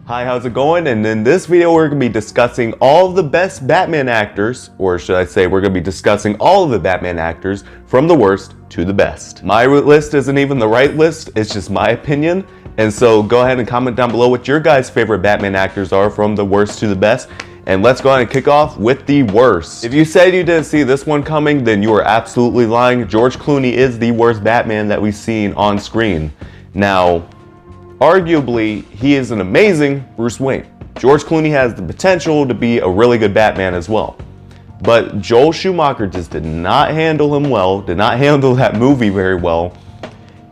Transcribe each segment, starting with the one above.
Hi, how's it going? And in this video, we're going to be discussing all of the best Batman actors, or should I say, we're going to be discussing all of the Batman actors from the worst to the best. My list isn't even the right list, it's just my opinion. And so go ahead and comment down below what your guys' favorite Batman actors are from the worst to the best. And let's go ahead and kick off with the worst. If you said you didn't see this one coming, then you are absolutely lying. George Clooney is the worst Batman that we've seen on screen. Now, arguably, he is an amazing Bruce Wayne. George Clooney has the potential to be a really good Batman as well. But Joel Schumacher just did not handle him well, did not handle that movie very well.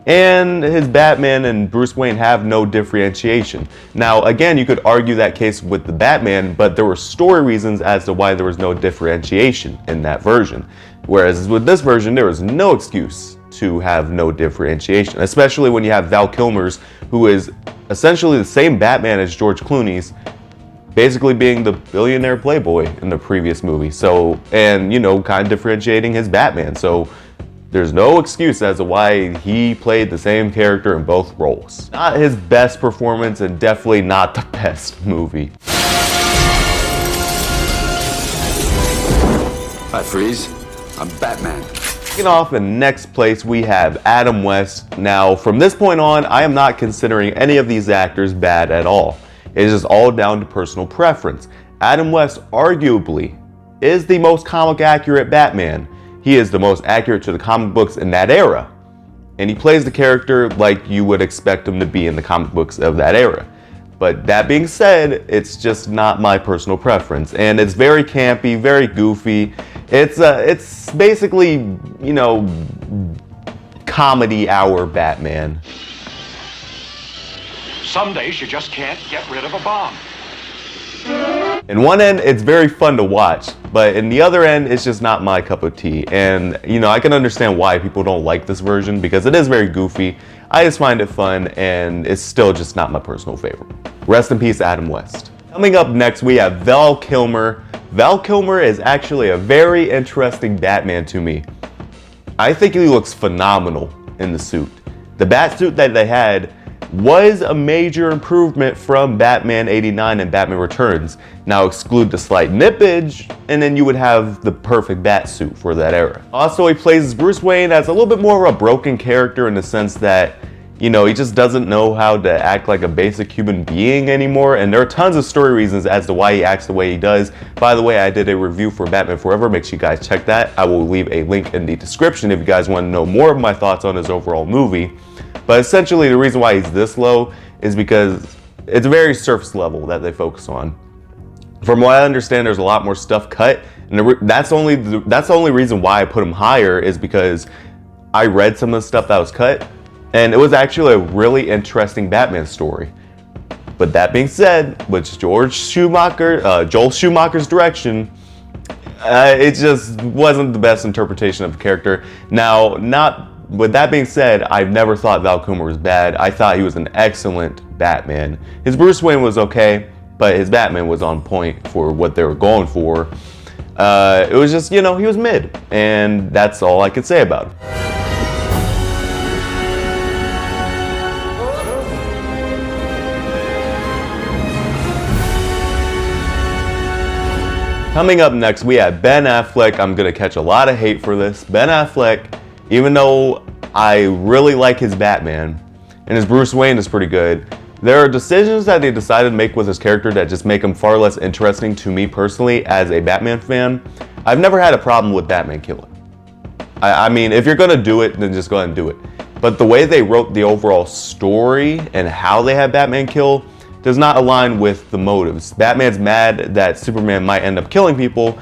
And his Batman and Bruce Wayne have no differentiation. Now, again, you could argue that case with the Batman, but there were story reasons as to why there was no differentiation in that version. Whereas with this version, there was no excuse to have no differentiation, especially when you have Val Kilmer's, who is essentially the same Batman as George Clooney's, basically being the billionaire playboy in the previous movie. So, and you know, kind of differentiating his Batman. So there's no excuse as to why he played the same character in both roles. Not his best performance and definitely not the best movie. Hi, Freeze. I'm Batman. Kicking off in next place, we have Adam West. Now, from this point on, I am not considering any of these actors bad at all. It is just all down to personal preference. Adam West arguably is the most comic accurate Batman. He is the most accurate to the comic books in that era. And he plays the character like you would expect him to be in the comic books of that era. But that being said, it's just not my personal preference. And it's very campy, very goofy. It's basically, you know, comedy hour Batman. Some days you just can't get rid of a bomb. In one end, it's very fun to watch, but in the other end, it's just not my cup of tea. And, you know, I can understand why people don't like this version because it is very goofy. I just find it fun, and it's still just not my personal favorite. Rest in peace, Adam West. Coming up next, we have Val Kilmer. Val Kilmer is actually a very interesting Batman to me. I think he looks phenomenal in the suit. The bat suit that they had was a major improvement from Batman 89 and Batman Returns. Now exclude the slight nippage, and then you would have the perfect bat suit for that era. Also, he plays Bruce Wayne as a little bit more of a broken character in the sense that, you know, he just doesn't know how to act like a basic human being anymore, and there are tons of story reasons as to why he acts the way he does. By the way, I did a review for Batman Forever. Make sure you guys check that. I will leave a link in the description if you guys want to know more of my thoughts on his overall movie. But essentially, the reason why he's this low is because it's very surface level that they focus on. From what I understand, there's a lot more stuff cut, and that's the only reason why I put him higher is because I read some of the stuff that was cut, and it was actually a really interesting Batman story. But that being said, with Joel Schumacher's direction, it just wasn't the best interpretation of the character. Now, with that being said, I've never thought Val Kilmer was bad. I thought he was an excellent Batman. His Bruce Wayne was okay, but his Batman was on point for what they were going for. It was just, you know, he was mid, and that's all I could say about him. Coming up next, we have Ben Affleck. I'm gonna catch a lot of hate for this. Ben Affleck, even though I really like his Batman, and his Bruce Wayne is pretty good, there are decisions that they decided to make with his character that just make him far less interesting to me personally as a Batman fan. I've never had a problem with Batman killing. I mean, if you're gonna do it, then just go ahead and do it. But the way they wrote the overall story and how they had Batman kill does not align with the motives. Batman's mad that Superman might end up killing people,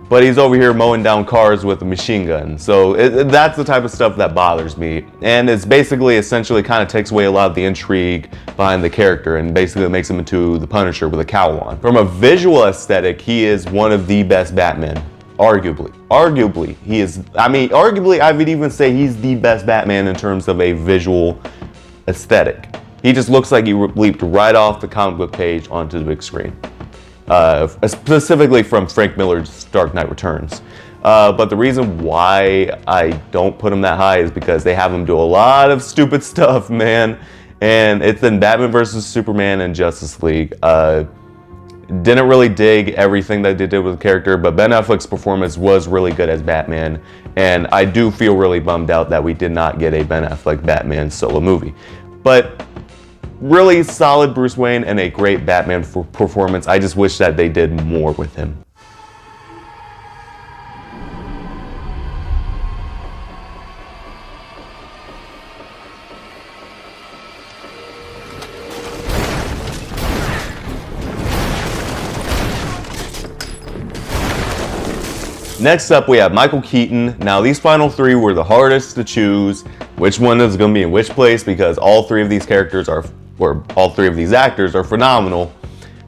but he's over here mowing down cars with a machine gun. So that's the type of stuff that bothers me. And it's basically essentially kind of takes away a lot of the intrigue behind the character and basically makes him into the Punisher with a cowl on. From a visual aesthetic, he is one of the best Batmen. Arguably, he is, I mean, arguably I would even say he's the best Batman in terms of a visual aesthetic. He just looks like he leaped right off the comic book page onto the big screen. Specifically from Frank Miller's Dark Knight Returns. But the reason why I don't put him that high is because they have him do a lot of stupid stuff, man. And it's in Batman vs. Superman and Justice League. Didn't really dig everything that they did with the character, but Ben Affleck's performance was really good as Batman. And I do feel really bummed out that we did not get a Ben Affleck Batman solo movie. But really solid Bruce Wayne and a great Batman performance. I just wish that they did more with him. Next up, we have Michael Keaton. Now, these final three were the hardest to choose which one is going to be in which place because all three of these characters are, or all three of these actors are phenomenal.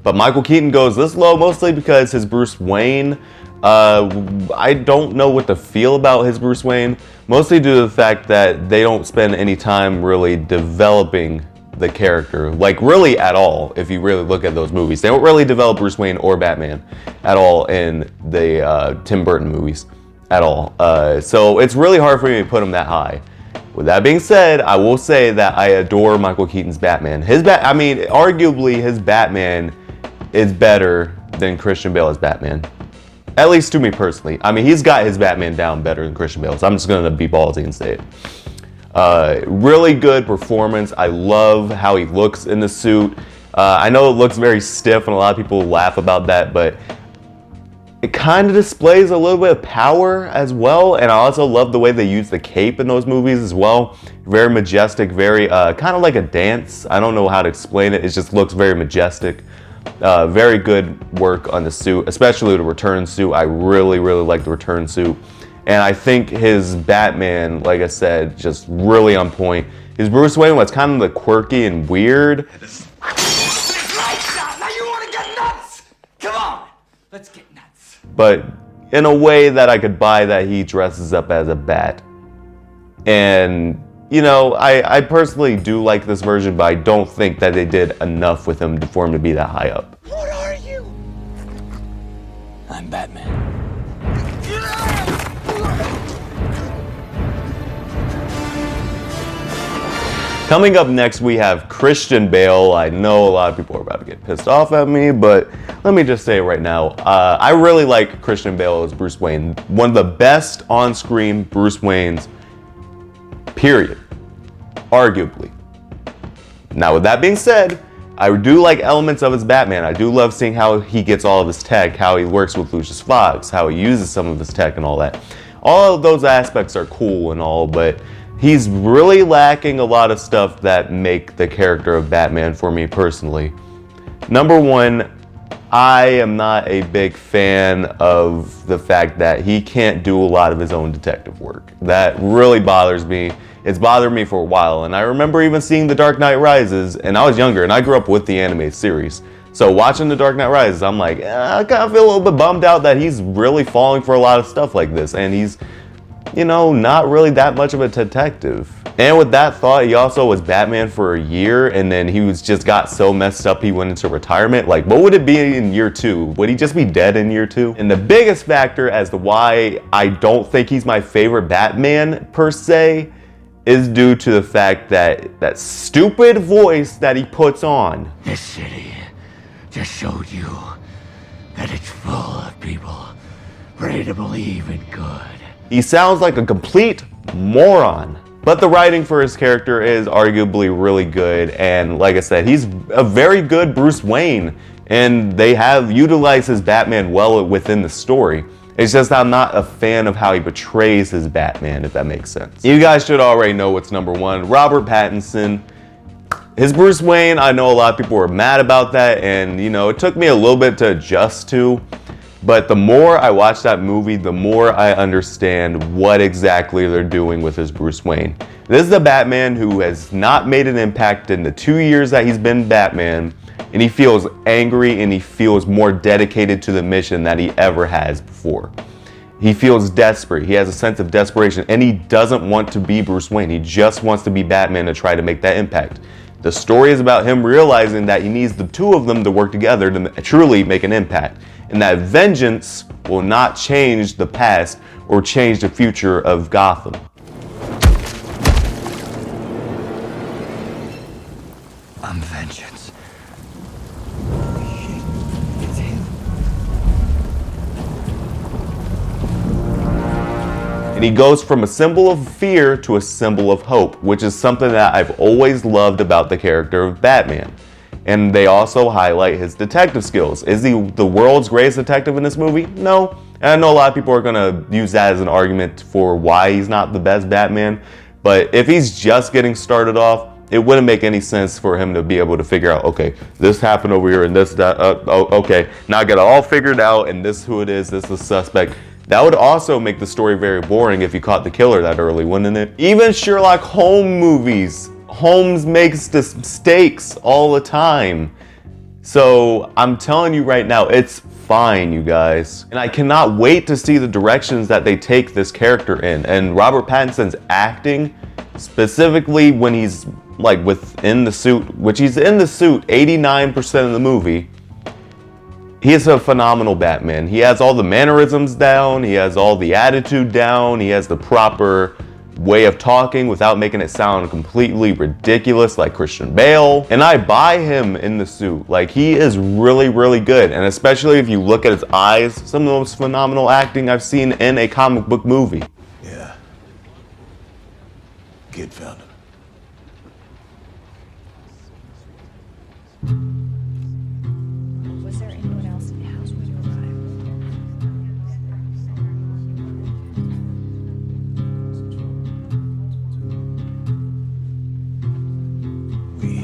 But Michael Keaton goes this low mostly because his Bruce Wayne, I don't know what to feel about his Bruce Wayne, mostly due to the fact that they don't spend any time really developing the character, like really at all. If you really look at those movies, they don't really develop Bruce Wayne or Batman at all in the Tim Burton movies at all. So it's really hard for me to put him that high. With that being said, I will say that I adore Michael Keaton's Batman. I mean, arguably his Batman is better than Christian Bale's Batman. At least to me personally. I mean, he's got his Batman down better than Christian Bale's. I'm just gonna be ballsy and say it. Really good performance. I love how he looks in the suit. I know it looks very stiff and a lot of people laugh about that, but it kind of displays a little bit of power as well. And I also love the way they use the cape in those movies as well. Very majestic, very kind of like a dance. I don't know how to explain it. It just looks very majestic. Very good work on the suit, especially the return suit. I really, really like the return suit. And I think his Batman, like I said, just really on point. His Bruce Wayne was kind of the quirky and weird. Now you want to get nuts? Come on, let's get nuts. But in a way that I could buy that he dresses up as a bat. And, you know, I personally do like this version, but I don't think that they did enough with him for him to be that high up. What are you? I'm Batman. Coming up next, we have Christian Bale. I know a lot of people are about to get pissed off at me, but let me just say it right now. I really like Christian Bale as Bruce Wayne. One of the best on-screen Bruce Waynes, period. Arguably. Now, with that being said, I do like elements of his Batman. I do love seeing how he gets all of his tech, how he works with Lucius Fox, how he uses some of his tech and all that. All of those aspects are cool and all, but he's really lacking a lot of stuff that make the character of Batman for me personally. Number one, I am not a big fan of the fact that he can't do a lot of his own detective work. That really bothers me. It's bothered me for a while, and I remember even seeing The Dark Knight Rises, and I was younger, and I grew up with the animated series. So watching The Dark Knight Rises, I'm like, I kind of feel a little bit bummed out that he's really falling for a lot of stuff like this, and he's, you know, not really that much of a detective. And with that thought, he also was Batman for a year, and then he just got so messed up he went into retirement. Like, what would it be in year 2? Would he just be dead in year 2? And the biggest factor as to why I don't think he's my favorite Batman per se is due to the fact that that stupid voice that he puts on. This city just showed you that it's full of people ready to believe in good. He sounds like a complete moron. But the writing for his character is arguably really good, and like I said, he's a very good Bruce Wayne, and they have utilized his Batman well within the story. It's just I'm not a fan of how he portrays his Batman, if that makes sense. You guys should already know what's number one. Robert Pattinson. His Bruce Wayne, I know a lot of people were mad about that, and you know, it took me a little bit to adjust to. But the more I watch that movie, the more I understand what exactly they're doing with his Bruce Wayne. This is the Batman who has not made an impact in the 2 years that he's been Batman, and he feels angry and he feels more dedicated to the mission than he ever has before. He feels desperate. He has a sense of desperation, and he doesn't want to be Bruce Wayne. He just wants to be Batman to try to make that impact. The story is about him realizing that he needs the two of them to work together to truly make an impact, and that vengeance will not change the past or change the future of Gotham. I'm vengeance. Shit, it's him. And he goes from a symbol of fear to a symbol of hope, which is something that I've always loved about the character of Batman. And they also highlight his detective skills. Is he the world's greatest detective in this movie? No. And I know a lot of people are gonna use that as an argument for why he's not the best Batman. But if he's just getting started off, it wouldn't make any sense for him to be able to figure out, okay, this happened over here and this, that, okay, now I got it all figured out and this is who it is, this is the suspect. That would also make the story very boring if you caught the killer that early, wouldn't it? Even Sherlock Holmes movies, Holmes makes mistakes all the time. So I'm telling you right now, it's fine, you guys. And I cannot wait to see the directions that they take this character in. And Robert Pattinson's acting, specifically when he's like within the suit, which he's in the suit 89% of the movie, he is a phenomenal Batman. He has all the mannerisms down, he has all the attitude down, he has the proper way of talking without making it sound completely ridiculous like Christian Bale. And I buy him in the suit. Like, he is really, really good. And especially if you look at his eyes, some of the most phenomenal acting I've seen in a comic book movie. Yeah. Kid found him. Was there anyone else in the house when you arrived?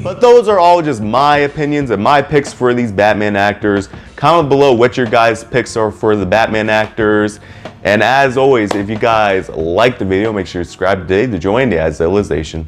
But those are all just my opinions and my picks for these Batman actors. Comment below what your guys' picks are for the Batman actors. And as always, if you guys like the video, make sure you subscribe today to join the Azilization.